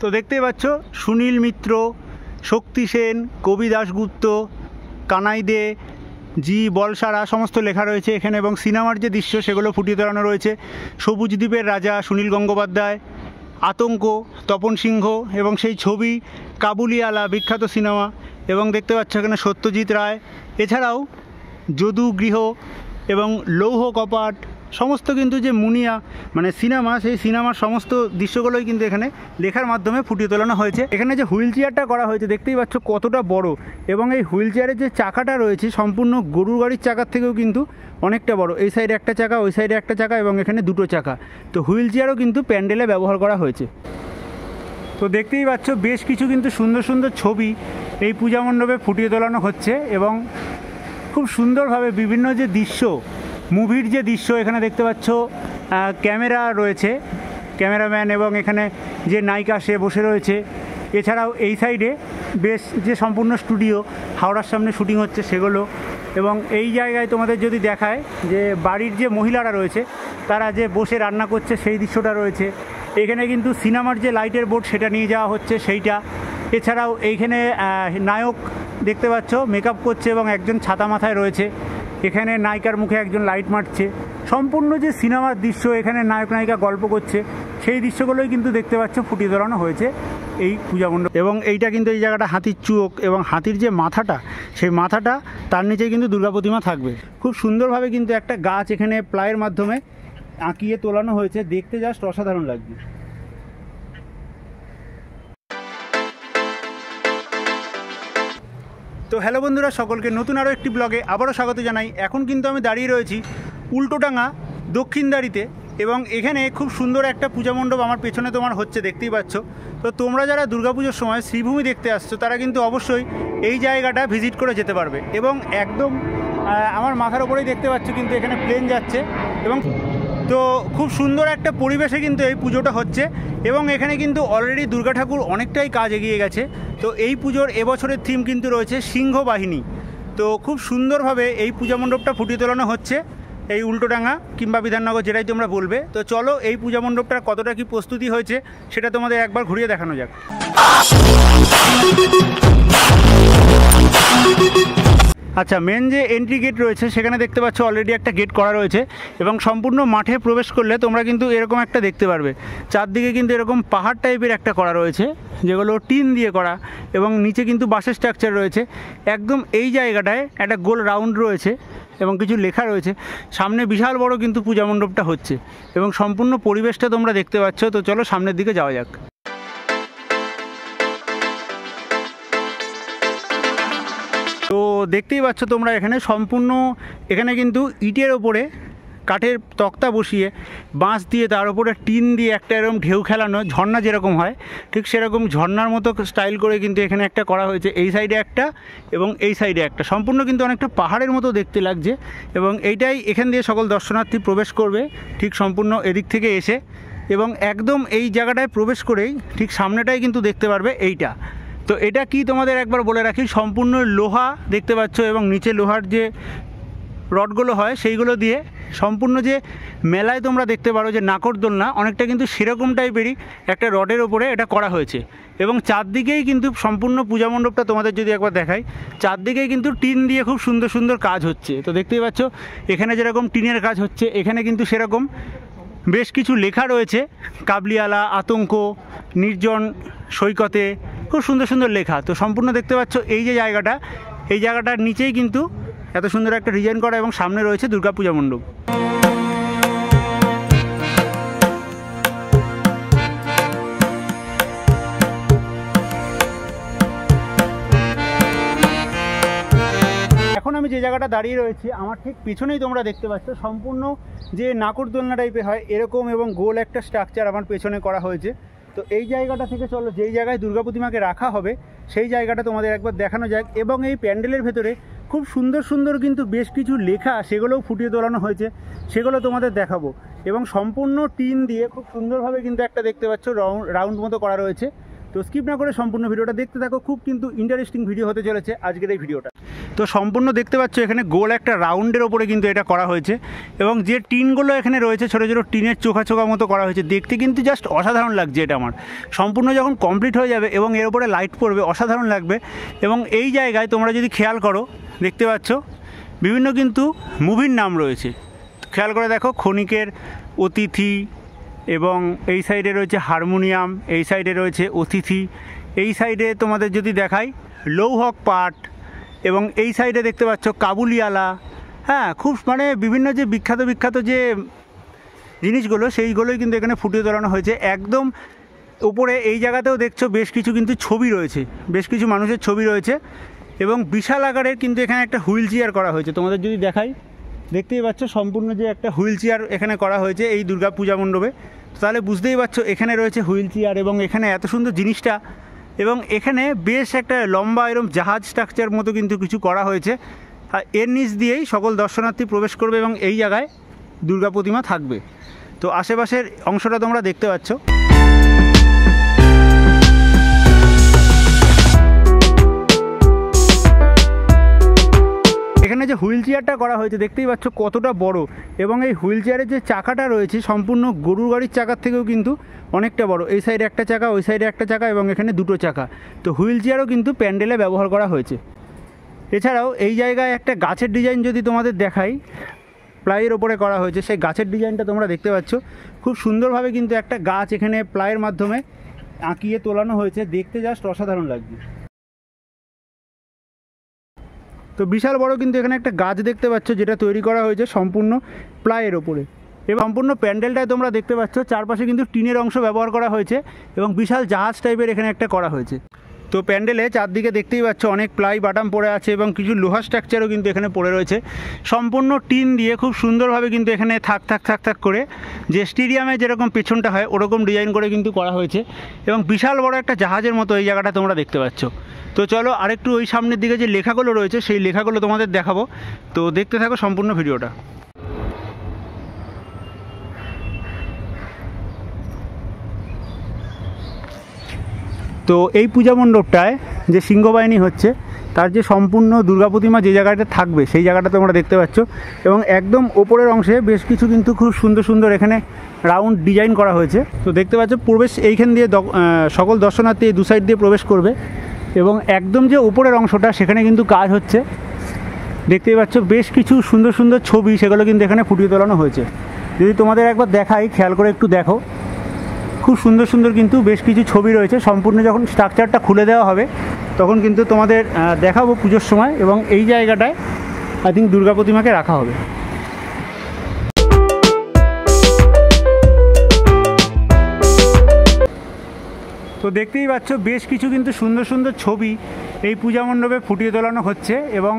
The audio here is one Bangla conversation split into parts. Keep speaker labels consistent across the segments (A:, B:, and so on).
A: তো দেখতেই পাচ্ছ সুনীল মিত্র, শক্তি সেন, কবি দাশগুপ্ত, কানাই দে, জি বলসারা সমস্ত লেখা রয়েছে এখানে, এবং সিনেমার যে দৃশ্য সেগুলো ফুটিয়ে তোলানো রয়েছে। সবুজ দ্বীপের রাজা সুনীল গঙ্গোপাধ্যায়, আতঙ্ক তপন সিংহ, এবং সেই ছবি কাবুলিওয়ালা বিখ্যাত সিনেমা, এবং দেখতে পাচ্ছ এখানে সত্যজিৎ রায়, এছাড়াও যদু গৃহ এবং লৌহ কপাট সমস্ত কিন্তু যে মুনিয়া মানে সিনেমা, সেই সিনেমার সমস্ত দৃশ্যগুলোই কিন্তু এখানে লেখার মাধ্যমে ফুটিয়ে তোলানো হয়েছে। এখানে যে হুইল চেয়ারটা করা হয়েছে দেখতেই পাচ্ছ কতটা বড়, এবং এই হুইল চেয়ারের যে চাকাটা রয়েছে সম্পূর্ণ গরুর গাড়ির চাকার থেকেও কিন্তু অনেকটা বড়। এই সাইডে একটা চাকা, ওই সাইডে একটা চাকা, এবং এখানে দুটো চাকা। তো হুইল চেয়ারও কিন্তু প্যান্ডেলে ব্যবহার করা হয়েছে। তো দেখতেই পাচ্ছ বেশ কিছু কিন্তু সুন্দর সুন্দর ছবি এই পূজা মণ্ডপে ফুটিয়ে তোলানো হচ্ছে, এবং খুব সুন্দরভাবে বিভিন্ন যে দৃশ্য, মুভির যে দৃশ্য এখানে দেখতে পাচ্ছ, ক্যামেরা রয়েছে, ক্যামেরাম্যান, এবং এখানে যে নায়িকা সে বসে রয়েছে। এছাড়াও এই সাইডে বেশ যে সম্পূর্ণ স্টুডিও হাওড়ার সামনে শুটিং হচ্ছে সেগুলো, এবং এই জায়গায় তোমাদের যদি দেখায় যে বাড়ির যে মহিলারা রয়েছে তারা যে বসে রান্না করছে সেই দৃশ্যটা রয়েছে। এখানে কিন্তু সিনেমার যে লাইটের বোর্ড সেটা নিয়ে যাওয়া হচ্ছে সেইটা। এছাড়াও এইখানে নায়ক দেখতে পাচ্ছ মেকআপ করছে এবং একজন ছাতা মাথায় রয়েছে। এখানে নায়িকার মুখে একজন লাইট মারছে। সম্পূর্ণ যে সিনেমার দৃশ্য, এখানে নায়ক নায়িকা গল্প করছে সেই দৃশ্যগুলোই কিন্তু দেখতে পাচ্ছ ফুটিয়ে তোলানো হয়েছে এই পূজা মণ্ডপ। এবং এইটা কিন্তু এই জায়গাটা হাতির চোখ, এবং হাতির যে মাথাটা সেই মাথাটা তার নিচে কিন্তু দুর্গা প্রতিমা থাকবে। খুব সুন্দরভাবে কিন্তু একটা গাছ এখানে প্লাইয়ের মাধ্যমে আঁকিয়ে তোলানো হয়েছে, দেখতে জাস্ট অসাধারণ লাগছে। তো হ্যালো বন্ধুরা, সকলকে নতুন আরও একটি ব্লগে আবারও স্বাগত জানাই। এখন কিন্তু আমি দাঁড়িয়ে রয়েছি উল্টোডাঙা দক্ষিণদারিতে, এবং এখানে খুব সুন্দর একটা পূজা মণ্ডপ আমার পেছনে তোমার হচ্ছে, দেখতেই পাচ্ছ। তো তোমরা যারা দুর্গাপুজোর সময় শ্রীভূমি দেখতে আসছো তারা কিন্তু অবশ্যই এই জায়গাটা ভিজিট করে যেতে পারবে। এবং একদম আমার মাথার ওপরেই দেখতে পাচ্ছ কিন্তু এখানে প্লেন যাচ্ছে, এবং তো খুব সুন্দর একটা পরিবেশে কিন্তু এই পুজোটা হচ্ছে। এবং এখানে কিন্তু অলরেডি দুর্গা ঠাকুর অনেকটাই কাজ এগিয়ে গেছে। তো এই পুজোর এবছরের থিম কিন্তু রয়েছে সিংহ বাহিনী। তো খুব সুন্দরভাবে এই পূজা মণ্ডপটা ফুটিয়ে তোলানো হচ্ছে এই উল্টোডাঙা কিংবা বিধাননগর, যেটাই তোমরা বলবে। তো চলো এই পূজা মণ্ডপটার কতটা কি প্রস্তুতি হয়েছে সেটা তোমাদের একবার ঘুরিয়ে দেখানো যাক। আচ্ছা, মেন যে এন্ট্রি গেট রয়েছে সেখানে দেখতে পাচ্ছ অলরেডি একটা গেট করা রয়েছে, এবং সম্পূর্ণ মাঠে প্রবেশ করলে তোমরা কিন্তু এরকম একটা দেখতে পারবে। চারদিকে কিন্তু এরকম পাহাড় টাইপের একটা করা রয়েছে, যেগুলো টিন দিয়ে করা, এবং নিচে কিন্তু বাসের স্ট্রাকচার রয়েছে। একদম এই জায়গাটায় একটা গোল রাউন্ড রয়েছে এবং কিছু লেখা রয়েছে। সামনে বিশাল বড় কিন্তু পূজা মণ্ডপটা হচ্ছে, এবং সম্পূর্ণ পরিবেশটা তোমরা দেখতে পাচ্ছ। তো চলো সামনের দিকে যাওয়া যাক। তো দেখতেই পাচ্ছ তোমরা এখানে সম্পূর্ণ, এখানে কিন্তু ইটের ওপরে কাঠের তক্তা বসিয়ে বাঁশ দিয়ে তার উপরে টিন দিয়ে একটা এরকম ঢেউ খেলানো ঝর্ণা যেরকম হয় ঠিক সেরকম ঝর্ণার মতো স্টাইল করে কিন্তু এখানে একটা করা হয়েছে। এই সাইডে একটা এবং এই সাইডে একটা, সম্পূর্ণ কিন্তু অনেকটা পাহাড়ের মতো দেখতে লাগছে। এবং এইটাই এখান দিয়ে সকল দর্শনার্থী প্রবেশ করবে ঠিক সম্পূর্ণ এদিক থেকে এসে, এবং একদম এই জায়গাটায় প্রবেশ করেই ঠিক সামনেটাই কিন্তু দেখতে পারবে এইটা। তো এটা কি তোমাদের একবার বলে রাখি, সম্পূর্ণ লোহা দেখতে পাচ্ছ, এবং নিচে লোহার যে রডগুলো হয় সেইগুলো দিয়ে সম্পূর্ণ, যে মেলায় তোমরা দেখতে পারো যে নাকরদোলনা অনেকটা কিন্তু সেরকম টাইপেরই একটা রডের ওপরে এটা করা হয়েছে। এবং চারদিকেই কিন্তু সম্পূর্ণ পূজা মণ্ডপটা তোমাদের যদি একবার দেখাই, চারদিকেই কিন্তু টিন দিয়ে খুব সুন্দর সুন্দর কাজ হচ্ছে। তো দেখতেই পাচ্ছ এখানে যেরকম টিনের কাজ হচ্ছে এখানে কিন্তু সেরকম বেশ কিছু লেখা রয়েছে, কাবুলিওয়ালা, আতঙ্ক, নির্জন সৈকতে, খুব সুন্দর সুন্দর লেখা। তো সম্পূর্ণ দেখতে পাচ্ছ এই যে জায়গাটা, এই জায়গাটার নিচেই কিন্তু এত সুন্দর একটা ডিজাইন করা, এবং সামনে রয়েছে দুর্গা পূজা মণ্ডপ। এখন আমি যে জায়গাটা দাঁড়িয়ে রয়েছি আমার ঠিক পিছনেই তোমরা দেখতে পাচ্ছ সম্পূর্ণ যে নাকরদোলনা টাইপের হয় এরকম এবং গোল একটা স্ট্রাকচার আমার পেছনে করা হয়েছে। তো এই জায়গাটা থেকে চলো যেই জায়গায় দুর্গা প্রতিমাকে রাখা হবে সেই জায়গাটা তোমাদের একবার দেখানো যাক। এবং এই প্যান্ডেলের ভেতরে খুব সুন্দর সুন্দর কিন্তু বেশ কিছু লেখা সেগুলোও ফুটিয়ে তোলানো হয়েছে, সেগুলো তোমাদের দেখাবো। এবং সম্পূর্ণ টিন দিয়ে খুব সুন্দরভাবে কিন্তু একটা দেখতে পাচ্ছ রাউন্ড মতো করা রয়েছে। তো স্কিপ না করে সম্পূর্ণ ভিডিওটা দেখতে থাকো, খুব কিন্তু ইন্টারেস্টিং ভিডিও হতে চলেছে আজকের এই ভিডিওটা। তো সম্পূর্ণ দেখতে পাচ্ছ এখানে গোল একটা রাউন্ডের ওপরে কিন্তু এটা করা হয়েছে এবং যে টিনগুলো এখানে রয়েছে ছোটো ছোটো টিনের চোখা চোখা মতো করা হয়েছে, দেখতে কিন্তু জাস্ট অসাধারণ লাগছে। এটা আমার সম্পূর্ণ যখন কমপ্লিট হয়ে যাবে এবং এর ওপরে লাইট পড়বে অসাধারণ লাগবে। এবং এই জায়গায় তোমরা যদি খেয়াল করো দেখতে পাচ্ছ বিভিন্ন কিন্তু মুভির নাম রয়েছে, খেয়াল করে দেখো ক্ষণিকের অতিথি, এবং এই সাইডে রয়েছে হারমোনিয়াম, এই সাইডে রয়েছে অতিথি, এই সাইডে তোমাদের যদি দেখাই লৌহক পাট, এবং এই সাইডে দেখতে পাচ্ছ কাবুলিওয়ালা। হ্যাঁ, খুব মানে বিভিন্ন যে বিখ্যাত বিখ্যাত যে জিনিসগুলো সেইগুলোই কিন্তু এখানে ফুটিয়ে তোলানো হয়েছে। একদম উপরে এই জায়গাতেও দেখছো বেশ কিছু কিন্তু ছবি রয়েছে, বেশ কিছু মানুষের ছবি রয়েছে এবং বিশাল আকারের কিন্তু এখানে একটা হুইল চেয়ার করা হয়েছে। তোমাদের যদি দেখাই দেখতেই পাচ্ছ সম্পূর্ণ যে একটা হুইল চেয়ার এখানে করা হয়েছে এই দুর্গা পূজা মণ্ডপে। তাহলে বুঝতেই পারছো এখানে রয়েছে হুইল চেয়ার এবং এখানে এত সুন্দর জিনিসটা, এবং এখানে বেশ একটা লম্বা এরকম জাহাজ স্ট্রাকচার মতো কিন্তু কিছু করা হয়েছে। আর এর নিচ দিয়েই সকল দর্শনার্থী প্রবেশ করবে এবং এই জায়গায় দুর্গা প্রতিমা থাকবে। তো আশেপাশের অংশটা তোমরা দেখতে পাচ্ছ। এখানে যে হুইল চেয়ারটা করা হয়েছে দেখতেই পাচ্ছ কতটা বড়, এবং এই হুইল চেয়ারের যে চাকাটা রয়েছে সম্পূর্ণ গরুর গাড়ির চাকার থেকেও কিন্তু অনেকটা বড়। এই সাইডে একটা চাকা, ওই সাইডে একটা চাকা, এবং এখানে দুটো চাকা। তো হুইল চেয়ারও কিন্তু প্যান্ডেলে ব্যবহার করা হয়েছে। এছাড়াও এই জায়গায় একটা গাছের ডিজাইন যদি তোমাদের দেখাই, প্লাইয়ের ওপরে করা হয়েছে, সেই গাছের ডিজাইনটা তোমরা দেখতে পাচ্ছ। খুব সুন্দরভাবে কিন্তু একটা গাছ এখানে প্লাইয়ের মাধ্যমে আঁকিয়ে তোলানো হয়েছে, দেখতে জাস্ট অসাধারণ লাগছে। তো বিশাল বড় কিন্তু এখানে একটা গাছ দেখতে পাচ্ছ যেটা তৈরি করা হয়েছে সম্পূর্ণ প্লাইয়ের ওপরে, এবং সম্পূর্ণ প্যান্ডেলটায় তোমরা দেখতে পাচ্ছ চারপাশে কিন্তু টিনের অংশ ব্যবহার করা হয়েছে এবং বিশাল জাহাজ টাইপের এখানে একটা করা হয়েছে। তো প্যান্ডেলে চারদিকে দেখতেই পাচ্ছ অনেক প্লাই বাটাম পড়ে আছে এবং কিছু লোহা স্ট্রাকচারও কিন্তু এখানে পড়ে রয়েছে। সম্পূর্ণ টিন দিয়ে খুব সুন্দরভাবে কিন্তু এখানে থাক থাক করে যে স্টেডিয়ামে যেরকম পেছনটা হয় ওরকম ডিজাইন করে কিন্তু করা হয়েছে, এবং বিশাল বড় একটা জাহাজের মতো এই জায়গাটা তোমরা দেখতে পাচ্ছ। তো চলো আরেকটু ওই সামনের দিকে যে লেখাগুলো রয়েছে সেই লেখাগুলো তোমাদের দেখাবো, তো দেখতে থাকো সম্পূর্ণ ভিডিওটা। তো এই পূজা মণ্ডপটায় যে সিংহবাহিনী হচ্ছে তার যে সম্পূর্ণ দুর্গা প্রতিমা যে জায়গাটা থাকবে সেই জায়গাটা তোমরা দেখতে পাচ্ছ, এবং একদম ওপরের অংশে বেশ কিছু কিন্তু খুব সুন্দর সুন্দর এখানে রাউন্ড ডিজাইন করা হয়েছে। তো দেখতে পাচ্ছ প্রবেশ এইখান দিয়ে সকল দর্শনার্থী এই দু সাইড দিয়ে প্রবেশ করবে, এবং একদম যে উপরের অংশটা সেখানে কিন্তু কাজ হচ্ছে। দেখতেই পাচ্ছ বেশ কিছু সুন্দর সুন্দর ছবি সেগুলো কিন্তু এখানে ফুটিয়ে তোলানো হয়েছে। যদি তোমাদের একবার দেখাই, খেয়াল করে একটু দেখো, খুব সুন্দর সুন্দর কিন্তু বেশ কিছু ছবি রয়েছে। সম্পূর্ণ যখন স্ট্রাকচারটা খুলে দেওয়া হবে তখন কিন্তু তোমাদের দেখাবো পুজোর সময়, এবং এই জায়গাটায় আই থিঙ্ক দুর্গা প্রতিমাকে রাখা হবে। তো দেখতেই পাচ্ছ বেশ কিছু কিন্তু সুন্দর সুন্দর ছবি এই পূজা মণ্ডপে ফুটিয়ে তোলানো হচ্ছে, এবং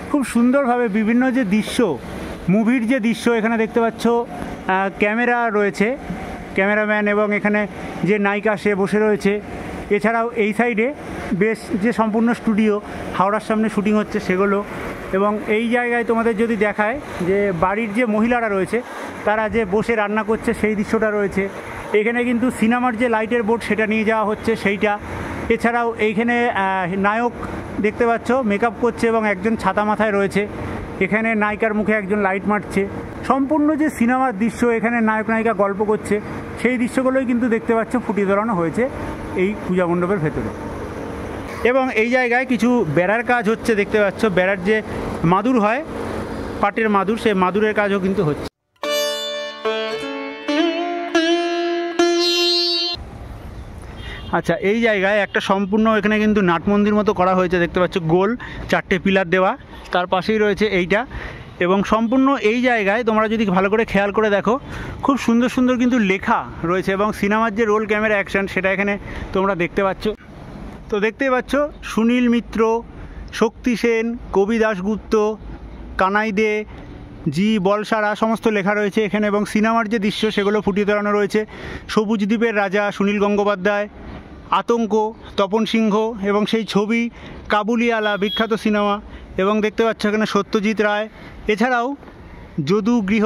A: খুব সুন্দরভাবে বিভিন্ন যে দৃশ্য, মুভির যে দৃশ্য এখানে দেখতে পাচ্ছ, ক্যামেরা রয়েছে, ক্যামেরাম্যান, এবং এখানে যে নায়িকা সে বসে রয়েছে। এছাড়াও এই সাইডে বেশ যে সম্পূর্ণ স্টুডিও হাওড়ার সামনে শুটিং হচ্ছে সেগুলো, এবং এই জায়গায় তোমাদের যদি দেখায় যে বাড়ির যে মহিলারা রয়েছে তারা যে বসে রান্না করছে সেই দৃশ্যটা রয়েছে। এখানে কিন্তু সিনেমার যে লাইটের বোর্ড সেটা নিয়ে যাওয়া হচ্ছে সেইটা। এছাড়াও এইখানে নায়ক দেখতে পাচ্ছ মেকআপ করছে এবং একজন ছাতা মাথায় রয়েছে। এখানে নায়িকার মুখে একজন লাইট মারছে। সম্পূর্ণ যে সিনেমার দৃশ্য, এখানে নায়ক নায়িকা গল্প করছে সেই দৃশ্যগুলোই কিন্তু দেখতে পাচ্ছ ফুটিয়ে তোলানো হয়েছে এই পূজা মণ্ডপের ভেতরে। এবং এই জায়গায় কিছু বেড়ার কাজ হচ্ছে দেখতে পাচ্ছ, বেড়ার যে মাদুর হয় পাটের মাদুর, সেই মাদুরের কাজও কিন্তু হচ্ছে। আচ্ছা, এই জায়গায় একটা সম্পূর্ণ এখানে কিন্তু নাট মন্দির মতো করা হয়েছে দেখতে পাচ্ছ, গোল 4টে পিলার দেওয়া, তার পাশেই রয়েছে এইটা। এবং সম্পূর্ণ এই জায়গায় তোমরা যদি ভালো করে খেয়াল করে দেখো খুব সুন্দর সুন্দর কিন্তু লেখা রয়েছে, এবং সিনেমার যে রোল ক্যামেরা অ্যাকশন সেটা এখানে তোমরা দেখতে পাচ্ছ। তো দেখতেই পাচ্ছ সুনীল মিত্র, শক্তি সেন, কবি দাশগুপ্ত, কানাই দে, জি বলসারা সমস্ত লেখা রয়েছে এখানে, এবং সিনেমার যে দৃশ্য সেগুলো ফুটিয়ে তোলানো রয়েছে। সবুজ দ্বীপের রাজা সুনীল গঙ্গোপাধ্যায়, আতঙ্ক তপন সিংহ, এবং সেই ছবি কাবুলিওয়ালা বিখ্যাত সিনেমা, এবং দেখতে পাচ্ছ এখানে সত্যজিৎ রায়। এছাড়াও যদু গৃহ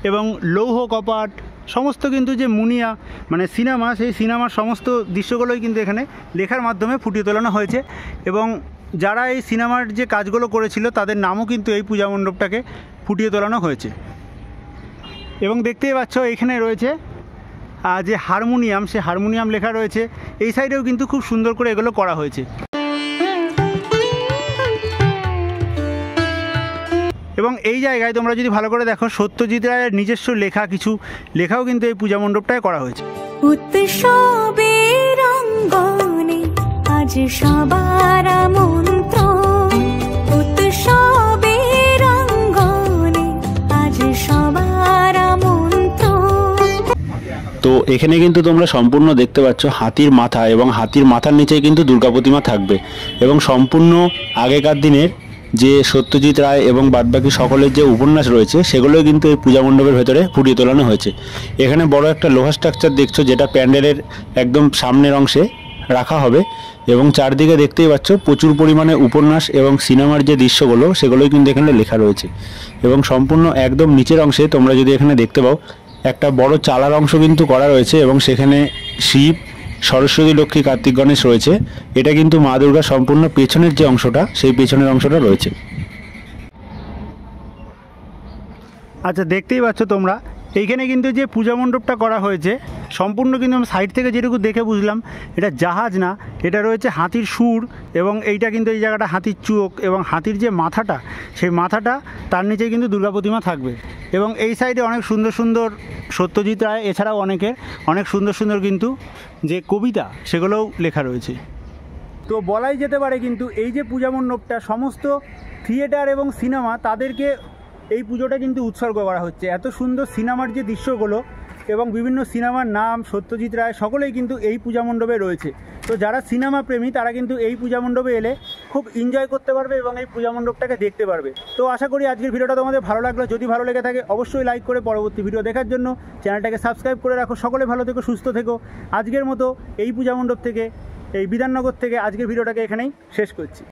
A: এবং লৌহ কপাট সমস্ত কিন্তু যে মুনিয়া মানে সিনেমা, সেই সিনেমার সমস্ত দৃশ্যগুলোই কিন্তু এখানে লেখার মাধ্যমে ফুটিয়ে তোলানো হয়েছে। এবং যারা এই সিনেমার যে কাজগুলো করেছিল তাদের নামও কিন্তু এই পূজা মণ্ডপটাকে ফুটিয়ে তোলানো হয়েছে। এবং দেখতেই পাচ্ছ এখানে রয়েছে যে হারমোনিয়াম, সে হারমোনিয়াম লেখা রয়েছে। এই সাইডেও কিন্তু খুব সুন্দর করে এগুলো করা হয়েছে। এবং এই জায়গায় তোমরা যদি ভালো করে দেখো, সত্যজিৎ রায়ের নিজস্ব লেখা কিছু লেখাও কিন্তু এই পূজা মণ্ডপটায় করা হয়েছে।
B: উৎসবের অঙ্গনে আজ সবার আমন্ত্রণ, উৎসবের অঙ্গনে আজ সবার আমন্ত্রণ।
C: তো এখানে কিন্তু তোমরা সম্পূর্ণ দেখতে পাচ্ছ হাতির মাথা, এবং হাতির মাথার নিচেই কিন্তু দুর্গা প্রতিমা থাকবে। এবং সম্পূর্ণ আগেকার দিনের যে সত্যজিৎ রায় এবং বাদবাকি সকলের যে উপন্যাস রয়েছে সেগুলোই কিন্তু এই পূজা মণ্ডপের ভেতরে ফুটিয়ে তোলানো হয়েছে। এখানে বড় একটা লোহা স্ট্রাকচার দেখছো, যেটা প্যান্ডেলের একদম সামনের অংশে রাখা হবে। এবং চারদিকে দেখতেই পাচ্ছ প্রচুর পরিমাণে উপন্যাস এবং সিনেমার যে দৃশ্যগুলো সেগুলোই কিন্তু এখানে লেখা রয়েছে। এবং সম্পূর্ণ একদম নিচের অংশে তোমরা যদি এখানে দেখতে পাও, একটা বড় চালার অংশ কিন্তু করা রয়েছে, এবং সেখানে শিব, সরস্বতী, লক্ষ্মী, কার্তিক, গণেশ রয়েছে। এটা কিন্তু মা দুর্গার সম্পূর্ণ পেছনের যে অংশটা, সেই পেছনের অংশটা রয়েছে।
A: আচ্ছা, দেখতেই পাচ্ছ তোমরা এইখানে কিন্তু যে পূজা মণ্ডপটা করা হয়েছে সম্পূর্ণ কিন্তু আমি সাইড থেকে যেটুকু দেখে বুঝলাম এটা জাহাজ না, এটা রয়েছে হাতির সুর। এবং এইটা কিন্তু এই জায়গাটা হাতির চোখ, এবং হাতির যে মাথাটা, সেই মাথাটা তার নিচে কিন্তু দুর্গা প্রতিমা থাকবে। এবং এই সাইডে অনেক সুন্দর সুন্দর সত্যজিৎ রায় এছাড়াও অনেক সুন্দর সুন্দর কিন্তু যে কবিতা সেগুলোও লেখা রয়েছে। তো বলাই যেতে পারে কিন্তু এই যে পূজা মণ্ডপটা সমস্ত থিয়েটার এবং সিনেমা তাদেরকে এই পুজোটা কিন্তু উৎসর্গ করা হচ্ছে। এত সুন্দর সিনেমার যে দৃশ্যগুলো এবং বিভিন্ন সিনেমার নাম, সত্যজিৎ রায় সকলেই কিন্তু এই পূজা মণ্ডপে রয়েছে। তো যারা সিনেমা প্রেমী তারা কিন্তু এই পূজা মণ্ডপে এলে খুব এনজয় করতে পারবে এবং এই পূজা মণ্ডপটাকে দেখতে পারবে। তো আশা করি আজকের ভিডিওটা তোমাদের ভালো লাগলো। যদি ভালো লেগে থাকে অবশ্যই লাইক করে পরবর্তী ভিডিও দেখার জন্য চ্যানেলটাকে সাবস্ক্রাইব করে রাখো। সকলে ভালো থেকো, সুস্থ থেকো। আজকের মতো এই পূজা মণ্ডপ থেকে, এই বিধাননগর থেকে আজকের ভিডিওটাকে এখানেই শেষ করছি।